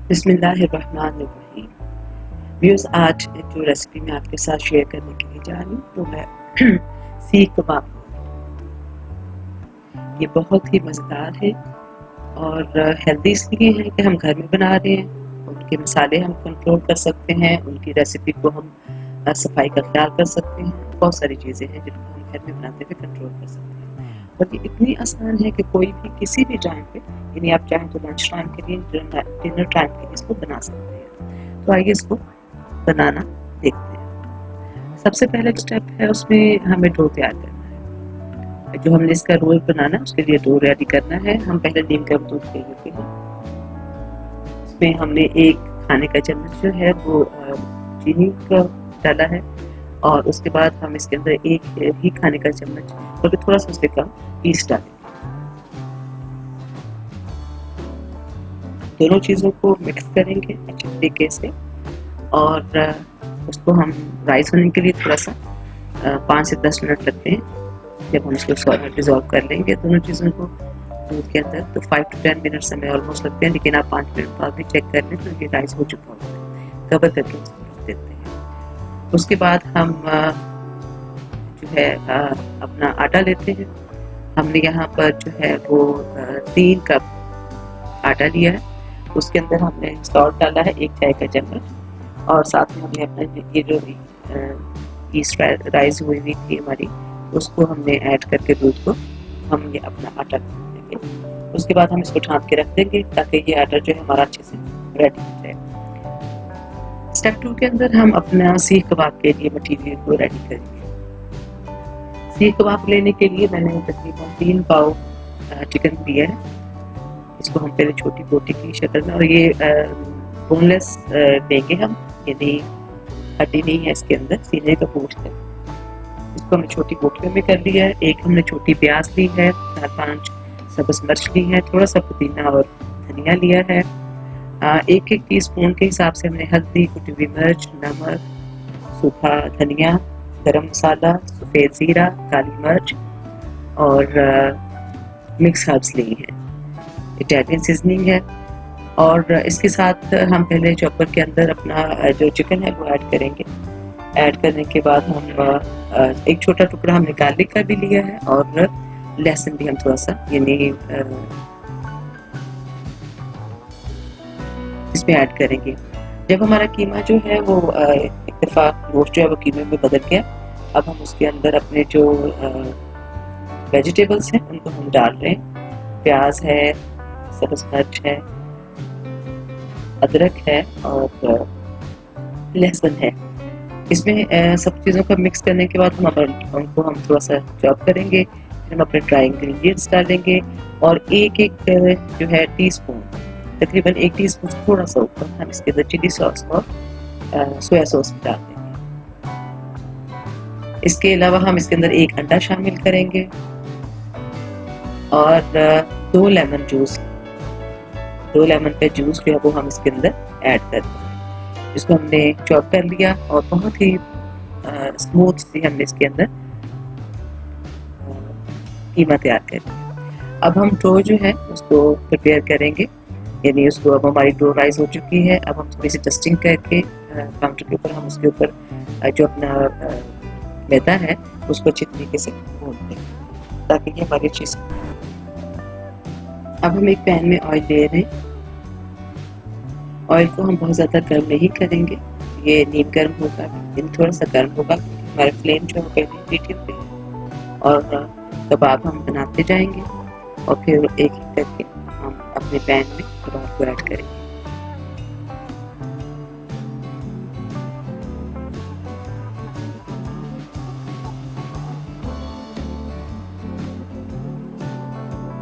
बिस्मिल्लाहिर्रहमानिर्रहीम। व्यूअर्स, आज जो रेसिपी मैं आपके साथ शेयर करने के लिए जा रही हूँ वो है सीख कबाब। ये बहुत ही मज़ेदार है और हेल्दी इसलिए है कि हम घर में बना रहे हैं। उनके मसाले हम कंट्रोल कर सकते हैं, उनकी रेसिपी को हम सफाई का ख्याल कर सकते हैं। बहुत सारी चीज़ें हैं जिनको हम घर में बनाते हुए कंट्रोल कर सकते हैं और ये इतनी आसान है कि कोई भी किसी भी टाइम पे, यानी आप चाहें तो लंच टाइम के लिए, डिनर टाइम के लिए इसको बना सकते हैं। तो आइए इसको बनाना देखते हैं। सबसे पहला स्टेप है, उसमें हमें डो तैयार करना है। जो हमने इसका रोल बनाना है उसके लिए डो रेडी करना है। हम पहले नीम का दूध ले लेते हैं। इसमें हमने 1 खाने का चम्मच जो है वो चीनी का डाला है और उसके बाद हम इसके अंदर 1 ही खाने का चम्मच और थोड़ा सा उससे कम ईस्ट डालेंगे। दोनों चीज़ों को मिक्स करेंगे अच्छे तरीके से और उसको हम राइस होने के लिए थोड़ा सा 5 से 10 मिनट लगते हैं। जब हम इसको डिज़ोल्व कर लेंगे दोनों चीज़ों को दूध के अंदर, तो 5 to 10 मिनट समय ऑलमोस्ट लगते हैं, लेकिन आप 5 मिनट बाद भी चेक कर लें तो ये राइस हो चुका होता है। कवर करके उसको रख देते हैं। उसके बाद हम जो है अपना आटा लेते हैं। हमने यहाँ पर जो है वो 3 कप आटा लिया है। उसके अंदर हमने सॉल्ट डाला है 1 चाय का चम्मच और साथ में हमने अपने ये जो ईस्ट राइस हुई हुई थी हमारी, उसको हमने ऐड करके दूध को हम ये अपना आटा देंगे। उसके बाद हम इसको ढाँप के रख देंगे ताकि ये आटा जो है हमारा अच्छे से रेडी हो जाए। स्टेप 2 के अंदर हम अपना सीख कबाब के लिए मटीरियल को रेडी करेंगे। सीख कबाब लेने के लिए मैंने तकरीबन 3 पाव चिकन लिया है। इसको हम पहले छोटी बोटी की शक्ल में, और ये बोनलेस लेंगे हम, यानी हड्डी नहीं है इसके अंदर, सीने का गोश्त है। इसको हमने छोटी बोटियों में कर लिया है। 1 हमने छोटी प्याज ली है, 4-5 सब्ज़ मिर्च ली है, थोड़ा सा पुदीना और धनिया लिया है। 1-1 टीस्पून के हिसाब से हमने हल्दी, कुटी हुई मिर्च, नमक, सूखा धनिया, गरम मसाला, सफ़ेद ज़ीरा, काली मिर्च और मिक्स हर्ब्स ली हैं। इटालियन सीजनिंग है और इसके साथ हम पहले चॉपर के अंदर अपना जो चिकन है वो ऐड करेंगे। ऐड करने के बाद हम 1 छोटा टुकड़ा हमने गार्लिक का भी लिया है और लहसुन भी हम थोड़ा सा, यानी इसमें ऐड करेंगे। जब हमारा कीमा जो है वो एक दफ़ा गोश्त जो है वो कीमे में बदल गया, अब हम उसके अंदर अपने जो वेजिटेबल्स हैं उनको हम डाल रहे हैं। प्याज है, सब्ज़ मिर्च है, अदरक है और लहसुन है। इसमें सब चीज़ों को मिक्स करने के बाद उनको हम थोड़ा सा चॉप करेंगे। फिर हम अपने ड्राई इंग्रेडिएंट्स डालेंगे और 1-1 जो है टीस्पून, तकरीबन 1 टीस्पून से थोड़ा सा ऊपर हम इसके अंदर चिली सॉस और सोया सॉस भी डाल देंगे। इसके अलावा हम इसके अंदर 1 अंडा शामिल करेंगे और 2 लेमन का जूस जो है वो हम इसके अंदर ऐड कर देंगे। इसको हमने चॉप कर लिया और बहुत ही स्मूथ सी हमने इसके अंदर कीमा तैयार कर लिया। अब हम डो जो है उसको प्रिपेयर करेंगे, यानी उसको, अब हमारी डो राइस हो चुकी है। अब हम थोड़ी सी डस्टिंग करके काउंटर के ऊपर हम उसके ऊपर जो अपना मैदा है उसको अच्छी तरीके से भून देंगे ताकि ये हमारी चीज़। अब हम एक पैन में ऑयल ले रहे हैं। ऑयल को हम बहुत ज़्यादा गर्म नहीं करेंगे, ये नीम गर्म होगा, लेकिन थोड़ा सा गर्म होगा। हमारा फ्लेम जो है पहले मीडियम पे है और कबाब हम बनाते जाएंगे और फिर एक एक करके हम अपने पैन में कबाब को ऐड करेंगे।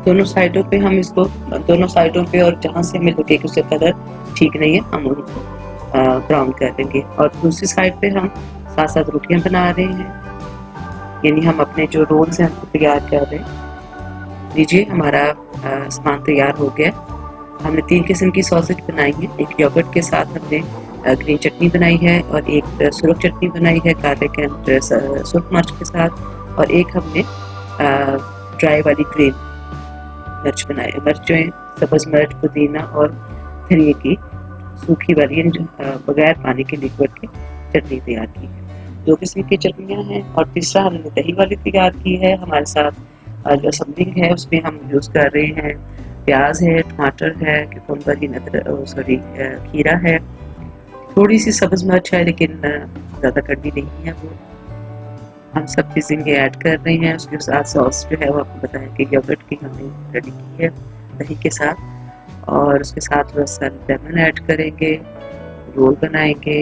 दोनों साइडों पे हम इसको, दोनों साइडों पे, और जहाँ से हमें लगे कि उसका कलर ठीक नहीं है हम उनको ब्राउन कर देंगे। और दूसरी साइड पे हम साथ साथ रोटियां बना रहे हैं, यानी हम अपने जो रोल्स हैं उनको तैयार कर रहे हैं। लीजिए, हमारा सामान तैयार हो गया। हमने 3 किस्म की सॉसेज बनाई है। एक योगर्ट के साथ हमने ग्रीन चटनी बनाई है और एक सुरख चटनी बनाई है गार्लिक एंड सुरख मिर्च के साथ, और एक हमने ड्राई वाली ग्रीन मिर्च बनाई, मिर्च जो है सब्ज़ मिर्च, पुदीना और धनिया की सूखी वाली बगैर पानी के लिक्विड की चटनी तैयार की है। 2 किस्म की चटनियाँ हैं और तीसरा हमने दही वाली तैयार की है। हमारे साथ जो समथिंग है उसमें हम यूज़ कर रहे हैं प्याज है, टमाटर है, कुकुम्बर खीरा है, थोड़ी सी सब्ज मिर्च है लेकिन ज़्यादा कड़वी नहीं है वो। हम सब चीज़ें ऐड कर रहे हैं। उसके साथ सॉस जो है वो आपको बताया कि योगर्ट की हमने रेडी की है दही के साथ, और उसके साथ थोड़ा सा लेमन ऐड करेंगे, रोल बनाएंगे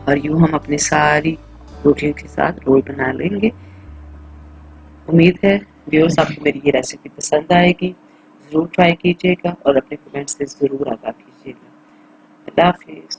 और यूँ हम अपनी सारी रोटियों के साथ रोल बना लेंगे। उम्मीद है व्यूअर्स आपको मेरी ये रेसिपी पसंद आएगी। ज़रूर ट्राई कीजिएगा और अपने कमेंट्स से ज़रूर आगाह कीजिएगा। अल्लाह हाफिज़।